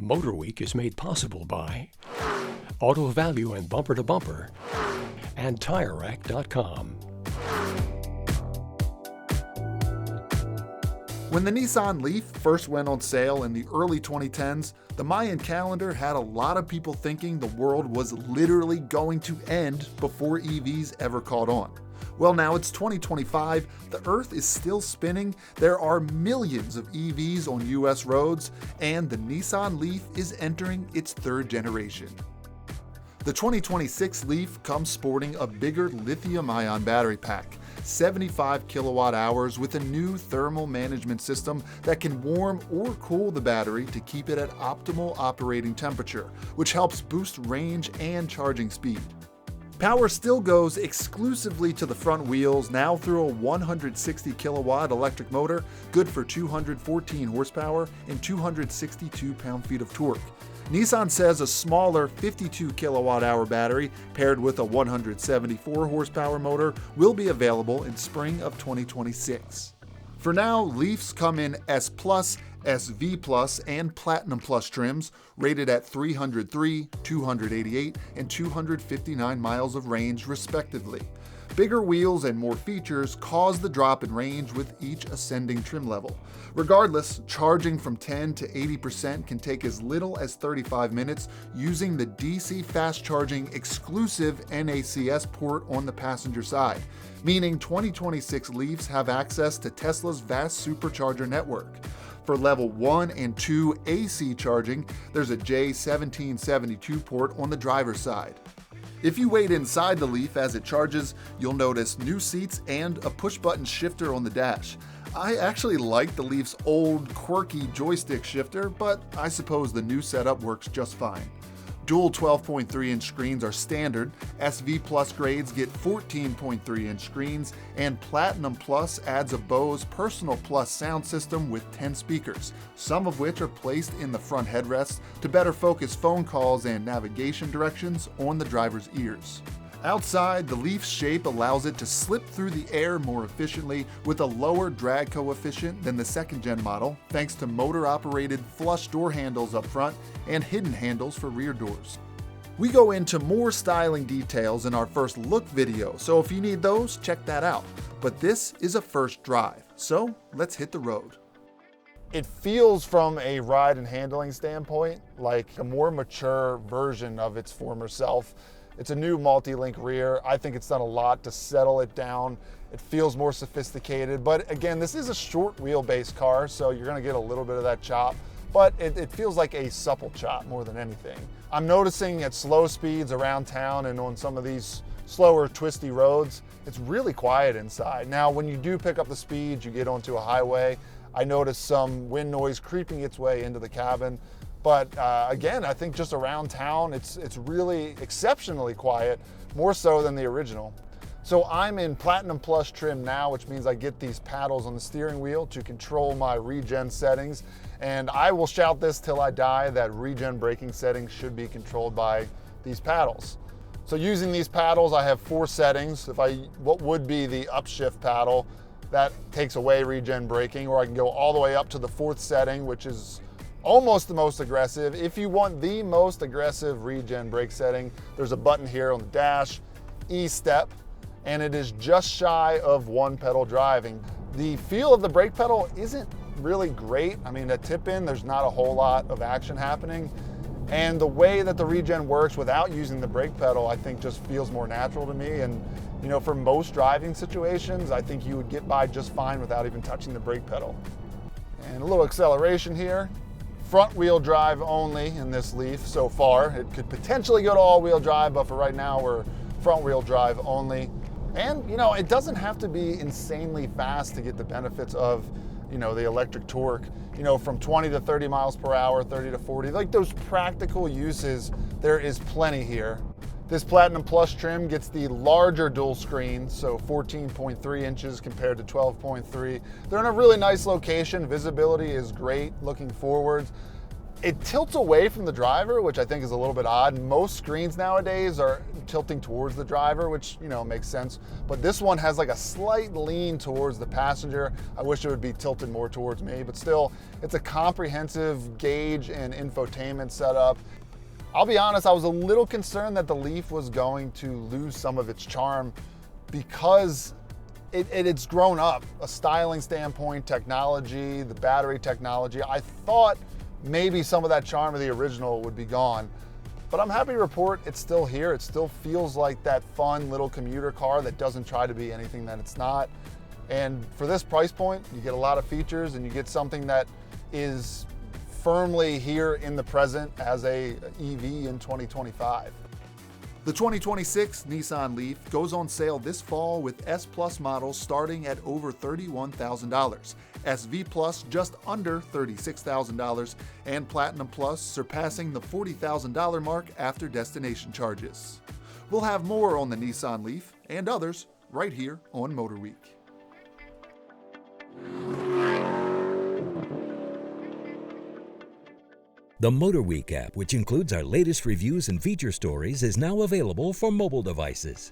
MotorWeek is made possible by Auto Value and Bumper to Bumper and TireRack.com. When the Nissan Leaf first went on sale in the early 2010s, the Mayan calendar had a lot of people thinking the world was literally going to end before EVs ever caught on. Well, now it's 2025, the Earth is still spinning, there are millions of EVs on US roads, and the Nissan Leaf is entering its third generation. The 2026 Leaf comes sporting a bigger lithium-ion battery pack, 75 kilowatt hours with a new thermal management system that can warm or cool the battery to keep it at optimal operating temperature, which helps boost range and charging speed. Power still goes exclusively to the front wheels, now through a 160 kilowatt electric motor, good for 214 horsepower and 262 pound-feet of torque. Nissan says a smaller 52 kilowatt hour battery paired with a 174 horsepower motor will be available in spring of 2026. For now, Leafs come in S+, SV+, and Platinum Plus trims, rated at 303, 288, and 259 miles of range respectively. Bigger wheels and more features cause the drop in range with each ascending trim level. Regardless, charging from 10 to 80% can take as little as 35 minutes using the DC fast charging exclusive NACS port on the passenger side, meaning 2026 Leafs have access to Tesla's vast supercharger network. For level 1 and 2 AC charging, there's a J1772 port on the driver's side. If you wait inside the Leaf as it charges, you'll notice new seats and a push-button shifter on the dash. I actually like the Leaf's old, quirky joystick shifter, but I suppose the new setup works just fine. Dual 12.3-inch screens are standard, SV Plus grades get 14.3-inch screens, and Platinum Plus adds a Bose Personal Plus sound system with 10 speakers, some of which are placed in the front headrests to better focus phone calls and navigation directions on the driver's ears. Outside, the Leaf's shape allows it to slip through the air more efficiently with a lower drag coefficient than the second-gen model, thanks to motor-operated flush door handles up front and hidden handles for rear doors. We go into more styling details in our first look video, so if you need those, check that out. But this is a first drive, so let's hit the road. It feels from a ride and handling standpoint like a more mature version of its former self. It's a new multi-link rear. I think it's done a lot to settle it down. It feels more sophisticated, but again, this is a short wheelbase car, so you're gonna get a little bit of that chop, but it feels like a supple chop more than anything. I'm noticing at slow speeds around town and on some of these slower, twisty roads, it's really quiet inside. Now, when you do pick up the speed, you get onto a highway, I notice some wind noise creeping its way into the cabin. But again, I think just around town, it's really exceptionally quiet, more so than the original. So I'm in Platinum Plus trim now, which means I get these paddles on the steering wheel to control my regen settings. And I will shout this till I die that regen braking settings should be controlled by these paddles. So using these paddles, I have 4 settings. What would be the upshift paddle, that takes away regen braking, or I can go all the way up to the 4th setting, which is almost the most aggressive. If you want the most aggressive regen brake setting, there's a button here on the dash, E-step, and it is just shy of 1 pedal driving. The feel of the brake pedal isn't really great. I mean, at tip in, there's not a whole lot of action happening. And the way that the regen works without using the brake pedal, I think just feels more natural to me. And you know, for most driving situations, I think you would get by just fine without even touching the brake pedal. And a little acceleration here. Front wheel drive only in this Leaf so far. It could potentially go to all wheel drive, but for right now we're front wheel drive only. And you know, it doesn't have to be insanely fast to get the benefits of, you know, the electric torque. You know, from 20 to 30 miles per hour, 30 to 40, like those practical uses, there is plenty here. This Platinum Plus trim gets the larger dual screen, so 14.3 inches compared to 12.3. They're in a really nice location. Visibility is great looking forwards. It tilts away from the driver, which I think is a little bit odd. Most screens nowadays are tilting towards the driver, which, you know, makes sense. But this one has like a slight lean towards the passenger. I wish it would be tilted more towards me, but still, it's a comprehensive gauge and infotainment setup. I'll be honest, I was a little concerned that the Leaf was going to lose some of its charm because it's grown up. A styling standpoint, technology, the battery technology. I thought maybe some of that charm of the original would be gone. But I'm happy to report it's still here. It still feels like that fun little commuter car that doesn't try to be anything that it's not. And for this price point, you get a lot of features and you get something that is firmly here in the present as a EV in 2025. The 2026 Nissan Leaf goes on sale this fall with S Plus models starting at over $31,000, SV Plus just under $36,000, and Platinum Plus surpassing the $40,000 mark after destination charges. We'll have more on the Nissan Leaf and others right here on MotorWeek. The MotorWeek app, which includes our latest reviews and feature stories, is now available for mobile devices.